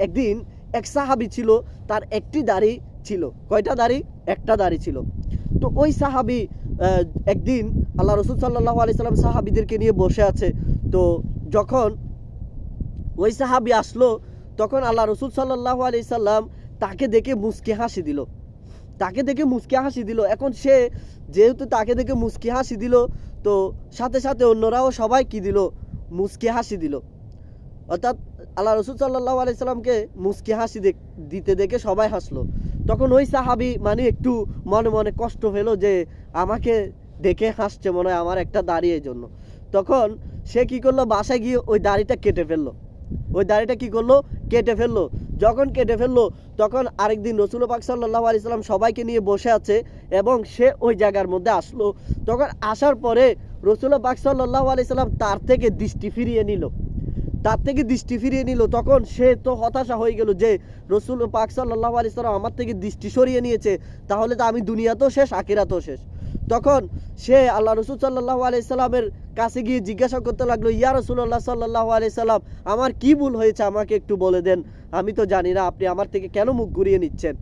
একদিন এক সাহাবী ছিল, তার একটি দাড়ি ছিল। কয়টা দাড়ি? একটা দাড়ি ছিল। তো ওই সাহাবী একদিন আল্লাহ রসুল সাল্লাল্লাহু আলাইহি সাল্লাম সাহাবীদেরকে নিয়ে বসে আছে। তো যখন ওই সাহাবী আসলো, তখন আল্লাহ রসুল সাল্লাল্লাহু আলাইহি সাল্লাম তাকে দেখে মুচকি হাসি দিল। তাকে দেখে মুচকি হাসি দিল। এখন সে যেহেতু তাকে দেখে মুচকি হাসি দিল, তো সাথে সাথে অন্যরাও সবাই কি দিল? মুচকি হাসি দিল। অর্থাৎ আল্লাহ রসুল সাল্লাল্লাহু আলাইহি সাল্লামকে মুচকি হাসি দিতে দেখে সবাই হাসলো। তখন ওই সাহাবী মানে একটু মনে মনে কষ্ট পেলো যে আমাকে দেখে হাসছে মনে হয় আমার একটা দাড়ি এই জন্য। তখন সে কি করলো? বাসায় গিয়ে ওই দাড়িটা কেটে ফেললো। ওই দাড়িটা কি করলো? কেটে ফেললো। যখন কেটে ফেললো, তখন আরেকদিন রসুল পাক সাল্লাল্লাহু আলাইহি সাল্লাম সবাইকে নিয়ে বসে আছে এবং সে ওই জায়গার মধ্যে আসলো। তখন আসার পরে রসুল পাক সাল্লাল্লাহু আলাইহি সাল্লাম তার থেকে দৃষ্টি ফিরিয়ে নিল। তখন সে তো হতাশা হয়ে গেল যে রসুল পাক সাল্লাল্লাহু আলাইহি সাল্লাম আমার থেকে দৃষ্টি সরিয়ে নিয়েছে, তাহলে তো আমি দুনিয়াতেও শেষ, আখিরাতেও শেষ। তখন সে আল্লাহ রসুল সাল্লাল্লাহু আলাইহি সাল্লামের কাছে গিয়ে জিজ্ঞাসা করতে লাগলো, ইয়া রাসূলুল্লাহ সাল্লাল্লাহু আলাইহি সাল্লাম, আমার কি ভুল হয়েছে আমাকে একটু বলে দেন, আমি তো জানি না, আপনি আমার থেকে কেন মুখ ঘুরিয়ে নিচ্ছেন?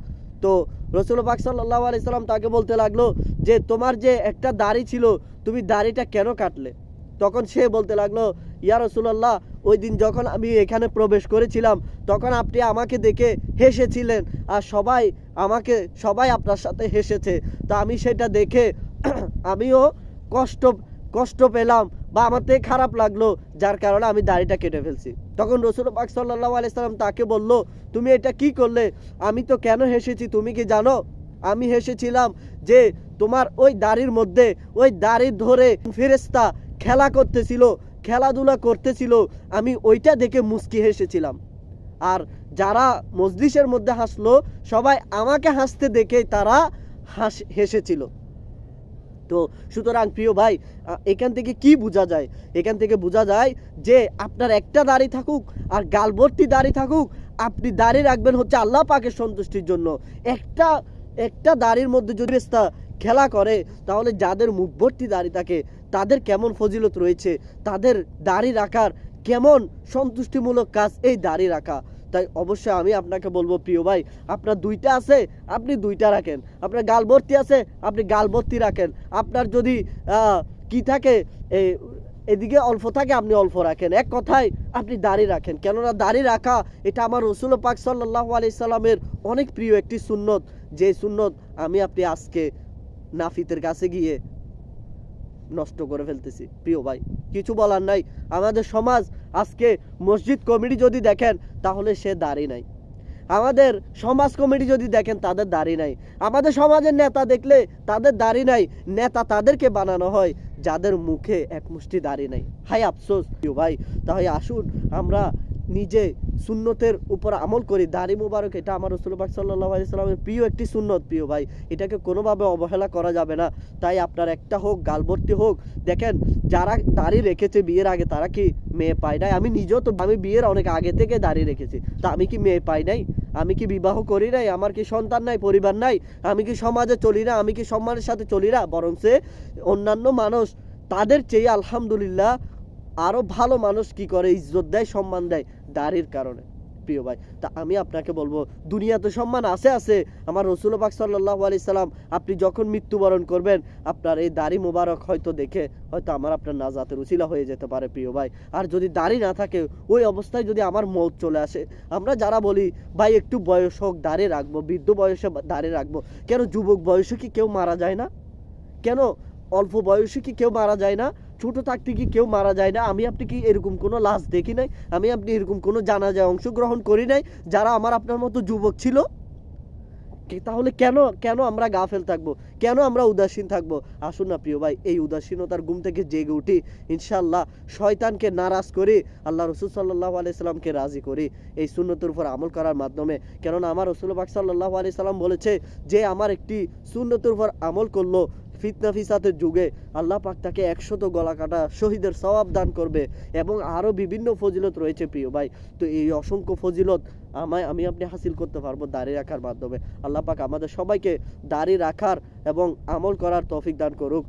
তো রসুল পাক সাল্লাল্লাহু আলাইহি সাল্লাম তাকে বলতে লাগলো যে তোমার যে একটা দাড়ি ছিল, তুমি দাড়িটা কেন কাটলে? তখন সে বলতে লাগলো, ইয়া রাসূলুল্লাহ, ওই দিন যখন আমি এখানে প্রবেশ করেছিলাম, তখন আপনি আমাকে দেখে হেসেছিলেন আর সবাই আপনার সাথে হেসেছে। তা আমি সেটা দেখে আমিও কষ্ট পেলাম বা আমার থেকে খারাপ লাগলো, যার কারণে আমি দাড়িটা কেটে ফেলছি। তখন রসুল পাক সাল্লাল্লাহু আলাইহি সাল্লাম তাকে বলল, তুমি এটা কি করলে? আমি তো কেন হেসেছি তুমি কি জানো? আমি হেসেছিলাম যে তোমার ওই দাড়ির মধ্যে ওই দাড়ি ধরে ফেরেশতা খেলাধুলা করতেছিল, আমি ওইটা দেখে মুচকি হেসেছিলাম। আর যারা মজলিসের মধ্যে হাসলো, সবাই আমাকে হাসতে দেখে তারা হেসেছিল। তো সুতরাং প্রিয় ভাই, এখান থেকে কি বোঝা যায়? এখান থেকে বোঝা যায় যে আপনার একটা দাড়ি থাকুক আর গালভর্তি দাড়ি থাকুক, আপনি দাড়ি রাখবেন হচ্ছে আল্লাহ পাকের সন্তুষ্টির জন্য। একটা দাড়ির মধ্যে যদি ফেরেশতা খেলা করে, তাহলে যাদের মুখ ভর্তি দাড়ি থাকে তাদের কেমন ফজিলত রয়েছে, তাদের দাড়ি রাখার কেমন সন্তুষ্টিমূলক কাজ এই দাড়ি রাখা। তাই অবশ্যই আমি আপনাকে বলবো প্রিয় ভাই, আপনার দুইটা আছে আপনি দুইটা রাখেন, আপনার গাল ভর্তি আছে আপনি গাল ভর্তি রাখেন, আপনার যদি কি থাকে এদিকে অল্প থাকে আপনি অল্প রাখেন, এক কথায় আপনি দাড়ি রাখেন। কেননা দাড়ি রাখা এটা আমার রসুল পাক সাল্লাল্লাহু আলাইহি সাল্লামের অনেক প্রিয় একটি সুন্নত, যে সুন্নত আমি আপনি আজকে নাফিতের কাছে গিয়ে নষ্ট করে ফেলতেছি। প্রিয় ভাই, কিছু বলার নাই। আমাদের সমাজ আজকে মসজিদ কমিটি যদি দেখেন তাহলে সে দাড়ি নাই, আমাদের সমাজ কমিটি যদি দেখেন তাদের দাড়ি নাই, আমাদের সমাজের নেতা দেখলে তাদের দাড়ি নাই। নেতা তাদেরকে বানানো হয় যাদের মুখে এক মুষ্টি দাড়ি নাই। হায় আফসোস প্রিয় ভাই। তাহলে আসুন আমরা নিজে সুন্নতের উপর আমল করি। দাড়ি মুবারক এটা আমার রাসূল পাক সাল্লাল্লাহু আলাইহি সাল্লামের প্রিয় একটি সুন্নত প্রিয় ভাই, এটাকে কোনোভাবে অবহেলা করা যাবে না। তাই আপনার একটা হোক গালভর্তি হোক, দেখেন যারা দাড়ি রেখেছে বিয়ের আগে তারা কি মেয়ে পায় নাই? আমি নিজেও তো, আমি বিয়ের অনেক আগে থেকে দাড়ি রেখেছি, তা আমি কি মেয়ে পাই নাই? আমি কি বিবাহ করি নাই? আমার কি সন্তান নাই, পরিবার নাই? আমি কি সমাজে চলি না? আমি কি সম্মানের সাথে চলি না? বরং সে অন্যান্য মানুষ তাদের চেয়ে আলহামদুলিল্লাহ আরো ভালো মানুষ কি করে, ইজ্জত দেয়, সম্মান দেয় দাড়ির কারণে। প্রিয় ভাই, তা আমি আপনাকে বলবো দুনিয়াতে সম্মান আছে আমার রাসূল পাক সাল্লাল্লাহু আলাইহি সাল্লাম আপনি যখন মৃত্যুবরণ করবেন, আপনার এই দাড়ি মোবারক হয়তো দেখে হয়তো আপনার নাজাতের উসিলা হয়ে যেতে পারে প্রিয় ভাই। আর যদি দাড়ি না থাকে, ওই অবস্থায় যদি আমার মৌত চলে আসে, আমরা যারা বলি ভাই একটু বয়স হোক দাড়ি রাখবো, বৃদ্ধ বয়সে দাড়ি রাখবো, কেন যুবক বয়সে কি কেউ মারা যায় না? কেন অল্প বয়সে কি কেউ মারা যায় না? ছোট থাকতে কি কেউ মারা যায় না? আমি আপনি কি এরকম কোনো লাশ দেখি নাই? আমি আপনি এরকম কোনো জানাজায় অংশগ্রহণ করি নাই যারা আমার আপনার মতো যুবক ছিল? তাহলে কেন আমরা গাফেল থাকবো? কেন আমরা উদাসীন থাকবো? আসুন না প্রিয় ভাই, এই উদাসীনতার ঘুম থেকে জেগে উঠি, ইনশাআল্লাহ শয়তানকে নারাজ করি, আল্লাহ রাসূল সাল্লাল্লাহু আলাইহি সাল্লামকে রাজি করি এই সুন্নতের উপর আমল করার মাধ্যমে। কেননা আমার রাসূল পাক সাল্লাল্লাহু আলাইহি সাল্লাম বলেছে যে আমার একটি সুন্নতের উপর আমল করলো, ফিতনা ফিসাদের যুগে আল্লাহ পাক তাকে 100 গলা কাটা শহীদের সওয়াব দান করবে এবং আরও বিভিন্ন ফজিলত রয়েছে প্রিয় ভাই। তো এই অসংখ্য ফজিলত আমি আপনি হাসিল করতে পারবো দাড়ি রাখার মাধ্যমে। আল্লাহ পাক আমাদের সবাইকে দাড়ি রাখার এবং আমল করার তৌফিক দান করুক।